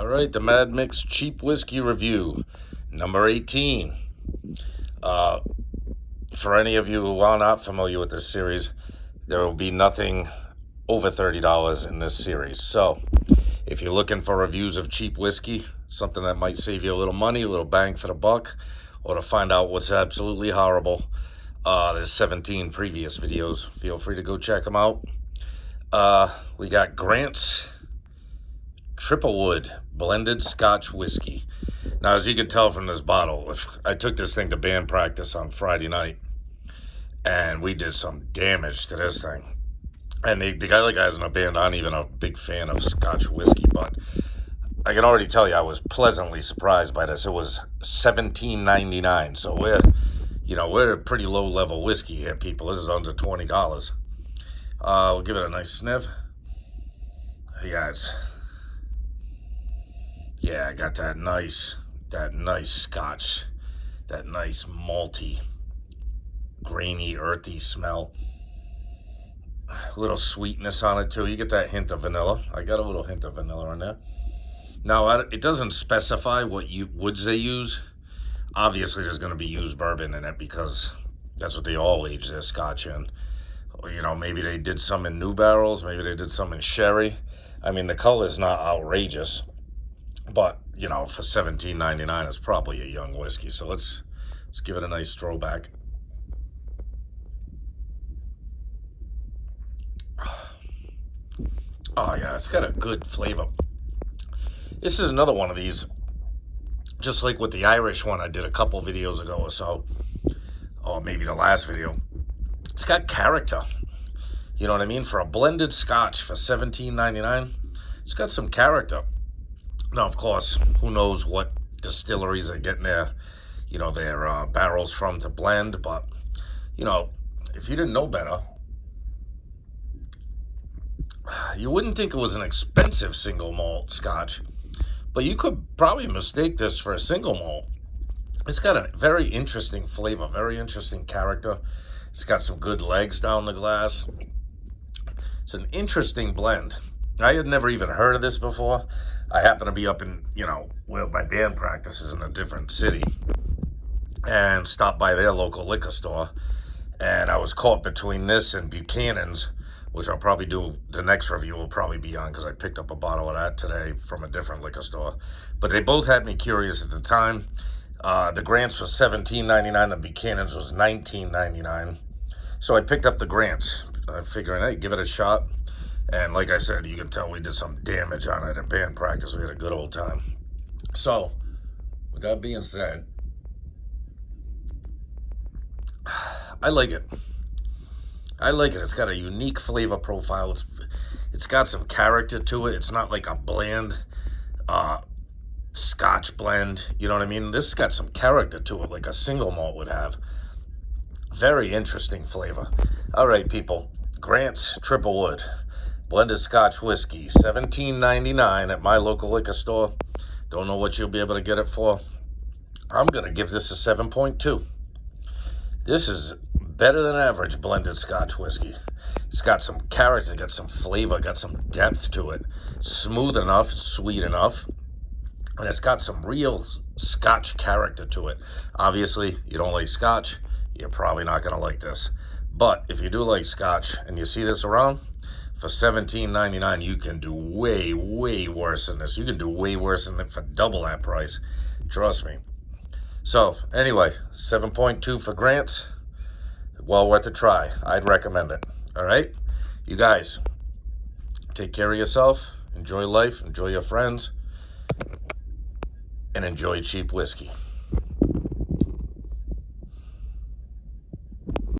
right, the Mad Mix Cheap Whiskey Review, number 18. For any of you who are not familiar with this series, there will be nothing over $30 in this series. So, if you're looking for reviews of cheap whiskey, something that might save you a little money, a little bang for the buck, or to find out what's absolutely horrible, there's 17 previous videos. Feel free to go check them out. We got Grant's Triple Wood Blended Scotch Whiskey. Now, as you can tell from this bottle, I took this thing to band practice on Friday night, and we did some damage to this thing. And the other guys in the band aren't even a big fan of Scotch whiskey, but I can already tell you I was pleasantly surprised by this. It was $17.99, so we're a pretty low-level whiskey here, people. This is under $20. We'll give it a nice sniff. Yeah, I got that nice Scotch, that nice malty, grainy, earthy smell. A little sweetness on it too. You get that hint of vanilla. I got a little hint of vanilla in there. Now, it doesn't specify what woods they use. Obviously, there's going to be used bourbon in it because that's what they all age their Scotch in. Maybe they did some in new barrels. Maybe they did some in sherry. I mean, the color is not outrageous, but for $17.99, it's probably a young whiskey. So let's give it a nice throwback. Oh yeah, it's got a good flavor. This is another one of these, just like with the Irish one I did a couple videos ago or so, or maybe the last video. It's got character. You know what I mean? For a blended Scotch for $17.99, it's got some character. Now, of course, who knows what distilleries are getting their barrels from to blend, but, if you didn't know better, you wouldn't think it was an expensive single malt Scotch, but you could probably mistake this for a single malt. It's got a very interesting flavor, very interesting character. It's got some good legs down the glass. It's an interesting blend. I had never even heard of this before. I happen to be up in, where my band practices in a different city, and stopped by their local liquor store, and I was caught between this and Buchanan's, which I'll probably do, the next review will probably be on, because I picked up a bottle of that today from a different liquor store. But they both had me curious at the time. The Grant's was $17.99, the Buchanan's was $19.99. So I picked up the Grant's, figuring, hey, give it a shot. And like I said, you can tell we did some damage on it at band practice. We had a good old time. So, with that being said, I like it. It's got a unique flavor profile. It's got some character to it. It's not like a bland Scotch blend. You know what I mean? This has got some character to it, like a single malt would have. Very interesting flavor. All right, people. Grant's Triple Wood Blended Scotch Whiskey, $17.99 at my local liquor store. Don't know what you'll be able to get it for. I'm going to give this a 7.2. This is better than average blended Scotch whiskey. It's got some character, got some flavor, got some depth to it. Smooth enough, sweet enough, and it's got some real Scotch character to it. Obviously, you don't like Scotch, you're probably not going to like this. But if you do like Scotch and you see this around, for $17.99, you can do way, way worse than this. You can do way worse than it for double that price. Trust me. So, anyway, 7.2 for Grant. Well worth a try. I'd recommend it. All right? You guys, take care of yourself. Enjoy life. Enjoy your friends. And enjoy cheap whiskey.